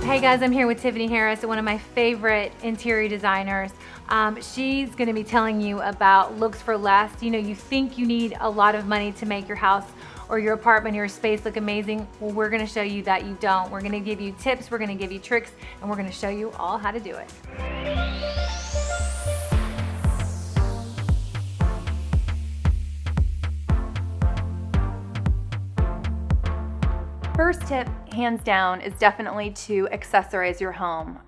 Hey guys, I'm here with Tiffany Harris, one of my favorite interior designers. She's gonna be telling you about looks for less. You know, you think you need a lot of money to make your house or your apartment or your space look amazing. Well, we're gonna show you that you don't. We're gonna give you tips, we're gonna give you tricks, and we're gonna show you all how to do it. First tip, hands down, is definitely to accessorize your home.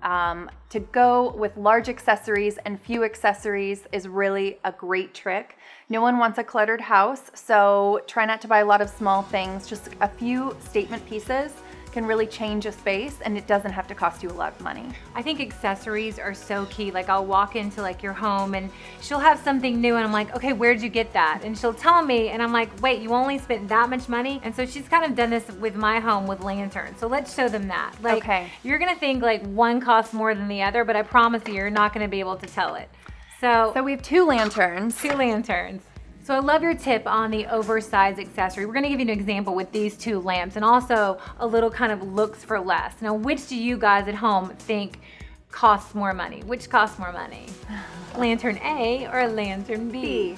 To go with large accessories and few accessories is really a great trick. No one wants a cluttered house, so try not to buy a lot of small things. Just a few statement pieces can really change a space, and it doesn't have to cost you a lot of money. I think accessories are so key. Like, I'll walk into like your home and she'll have something new and I'm like, okay, where'd you get that? And she'll tell me and I'm like, wait, you only spent that much money? And so she's kind of done this with my home with lanterns. So let's show them that. Like, okay. You're gonna think like one costs more than the other, but I promise you're not gonna be able to tell it. So we have two lanterns. Two lanterns. So I love your tip on the oversized accessory. We're gonna give you an example with these two lamps and also a little kind of looks for less. Now, which do you guys at home think costs more money? Which costs more money? Lantern A or lantern B?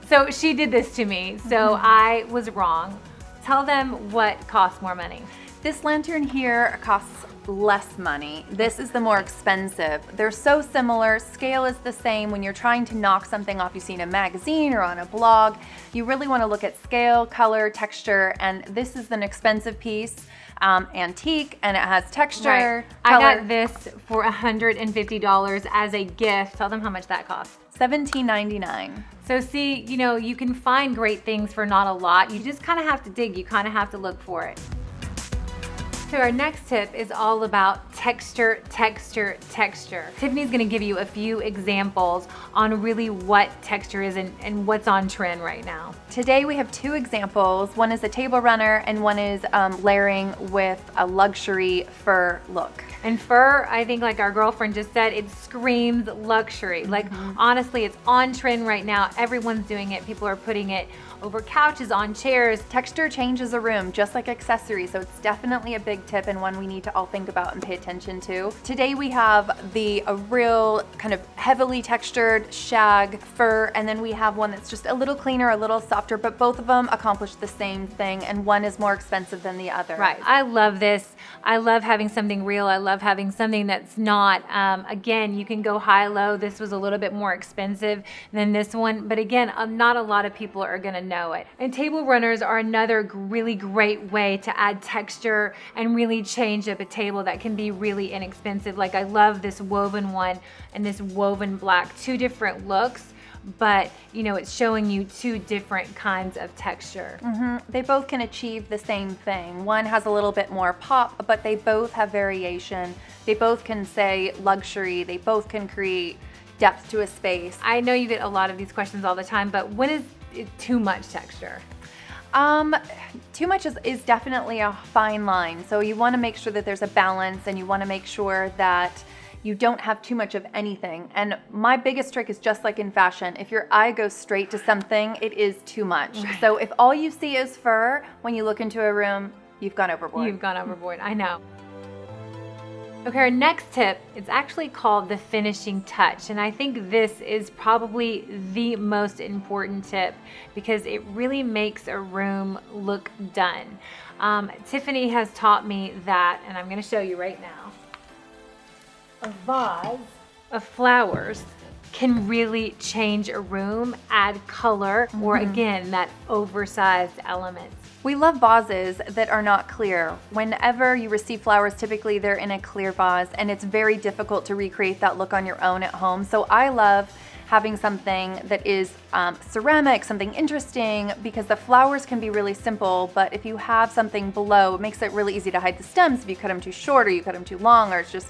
So she did this to me, so I was wrong. Tell them what costs more money. This lantern here costs less money. This is the more expensive. They're so similar. Scale is the same. When you're trying to knock something off you see in a magazine or on a blog, you really want to look at scale, color, texture, and this is an expensive piece, antique, and it has texture, right. color. I got this for $150 as a gift. Tell them how much that cost. $17.99. So see, you know, you can find great things for not a lot. You just kind of have to dig. You kind of have to look for it. So our next tip is all about texture, texture, texture. Tiffany's gonna give you a few examples on really what texture is and what's on trend right now. Today we have two examples. One is a table runner and one is layering with a luxury fur look. And fur, I think like our girlfriend just said, it screams luxury. Like honestly, it's on trend right now. Everyone's doing it. People are putting it over couches, on chairs. Texture changes a room, just like accessories, so it's definitely a big tip and one we need to all think about and pay attention to. Today we have a real kind of heavily textured shag fur, and then we have one that's just a little cleaner, a little softer, but both of them accomplish the same thing, and one is more expensive than the other. Right, I love this. I love having something real. I love having something that's not, again, you can go high-low. This was a little bit more expensive than this one, but again, not a lot of people are gonna know it. And table runners are another really great way to add texture and really change up a table that can be really inexpensive. Like, I love this woven one and this woven black, two different looks, but you know, it's showing you two different kinds of texture. They both can achieve the same thing. One has a little bit more pop, but they both have variation. They both can say luxury. They both can create depth to a space. I know you get a lot of these questions all the time, but when is it too much texture? Too much is definitely a fine line. So you want to make sure that there's a balance, and you want to make sure that you don't have too much of anything. And my biggest trick is just like in fashion. If your eye goes straight to something, it is too much. Right. So if all you see is fur, when you look into a room, you've gone overboard. You've gone overboard, I know. Okay, our next tip is actually called the finishing touch. And I think this is probably the most important tip because it really makes a room look done. Tiffany has taught me that, and I'm gonna show you right now. A vase of flowers can really change a room, add color, or again, that oversized element. We love vases that are not clear. Whenever you receive flowers, typically they're in a clear vase, and it's very difficult to recreate that look on your own at home. So I love having something that is ceramic, something interesting, because the flowers can be really simple, but if you have something below, it makes it really easy to hide the stems if you cut them too short or you cut them too long, or it's just,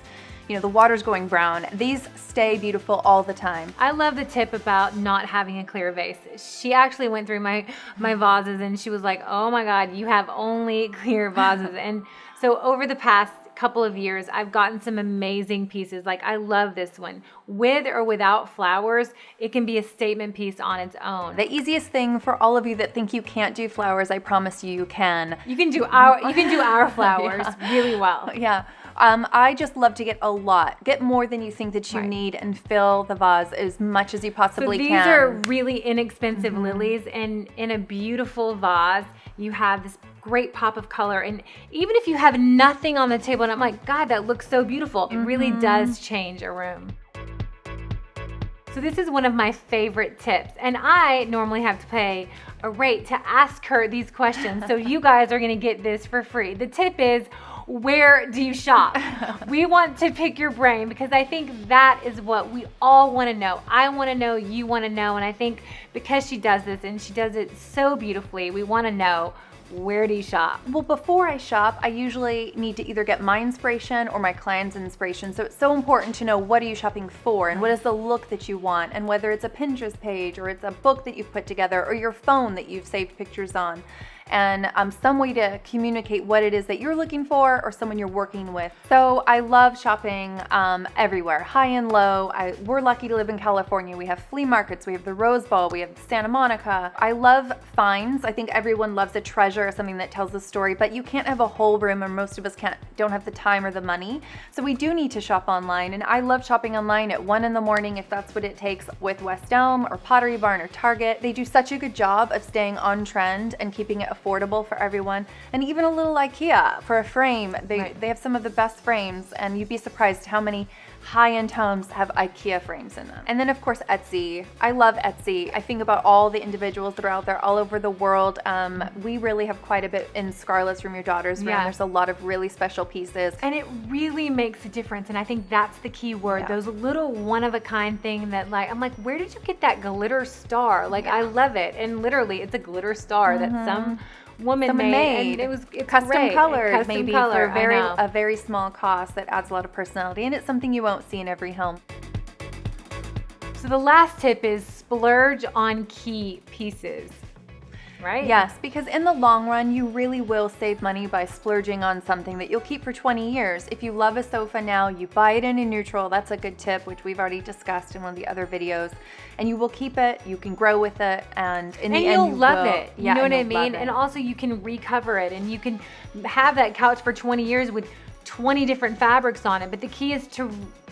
you know, the water's going brown. These stay beautiful all the time. I love the tip about not having a clear vase. She actually went through my vases and she was like, oh my God, you have only clear vases. And so over the past couple of years, I've gotten some amazing pieces. Like, I love this one. With or without flowers, it can be a statement piece on its own. The easiest thing for all of you that think you can't do flowers, I promise you can. You can do our flowers really well. Yeah. I just love to get a lot. Get more than you think that you Right. need and fill the vase as much as you possibly So these can. are really inexpensive lilies, and in a beautiful vase, you have this great pop of color. And even if you have nothing on the table, and I'm like, God, that looks so beautiful, it really does change a room. So this is one of my favorite tips, and I normally have to pay a rate to ask her these questions. So you guys are gonna get this for free. The tip is, where do you shop? We want to pick your brain because I think that is what we all want to know. I want to know, you want to know, and I think because she does this and she does it so beautifully, we want to know, where do you shop? Well, before I shop, I usually need to either get my inspiration or my client's inspiration. So it's so important to know, what are you shopping for and what is the look that you want, and whether it's a Pinterest page or it's a book that you've put together or your phone that you've saved pictures on. And some way to communicate what it is that you're looking for or someone you're working with. So I love shopping everywhere, high and low. We're lucky to live in California. We have flea markets, we have the Rose Bowl, we have Santa Monica. I love finds. I think everyone loves a treasure or something that tells a story, but you can't have a whole room, or most of us don't have the time or the money. So we do need to shop online, and I love shopping online at 1 in the morning if that's what it takes, with West Elm or Pottery Barn or Target. They do such a good job of staying on trend and keeping it affordable for everyone. And even a little IKEA for a frame. They have some of the best frames, and you'd be surprised how many high-end homes have IKEA frames in them. And then of course Etsy. I love Etsy. I think about all the individuals that are out there all over the world. We really have quite a bit in Scarlett's room, your daughter's room. Yeah. There's a lot of really special pieces. And it really makes a difference, and I think that's the key word. Yeah. Those little one-of-a-kind thing that, like, I'm like, where did you get that glitter star? Like, I love it. And literally, it's a glitter star that some woman Someone made. made. It's Custom great. colored, Custom maybe color, for I know. a very small cost that adds a lot of personality, and it's something you won't see in every home. So the last tip is splurge on key pieces, right? Yes, because in the long run, you really will save money by splurging on something that you'll keep for 20 years. If you love a sofa now, you buy it in a neutral. That's a good tip, which we've already discussed in one of the other videos. And you will keep it, you can grow with it, and in the end, you'll love will. it. You Yeah, know what I and you'll love mean? it. And also you can recover it, and you can have that couch for 20 years with 20 different fabrics on it. But the key is to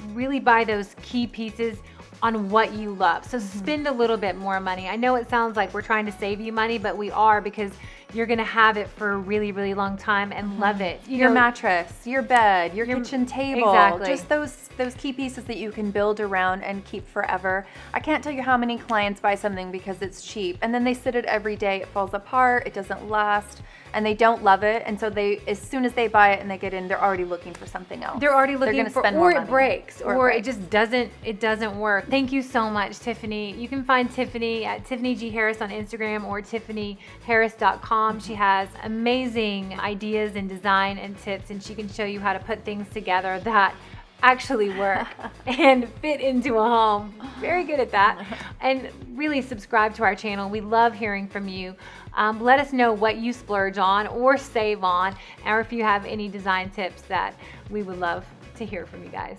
really buy those key pieces on what you love. So spend a little bit more money. I know it sounds like we're trying to save you money, but we are, because you're gonna have it for a really, really long time and love it. Your mattress, your bed, your kitchen table, exactly. just those key pieces that you can build around and keep forever. I can't tell you how many clients buy something because it's cheap, and then they sit it every day, it falls apart, it doesn't last, and they don't love it, and so as soon as they buy it and they get in, they're already looking for something else. They're already looking gonna for, spend or more it money. breaks, or it breaks. just doesn't work. Thank you so much, Tiffany. You can find Tiffany at Tiffany G. Harris on Instagram or tiffanyharris.com. She has amazing ideas and design and tips, and she can show you how to put things together that actually work and fit into a home. Very good at that. And really subscribe to our channel. We love hearing from you. Let us know what you splurge on or save on, or if you have any design tips that we would love to hear from you guys.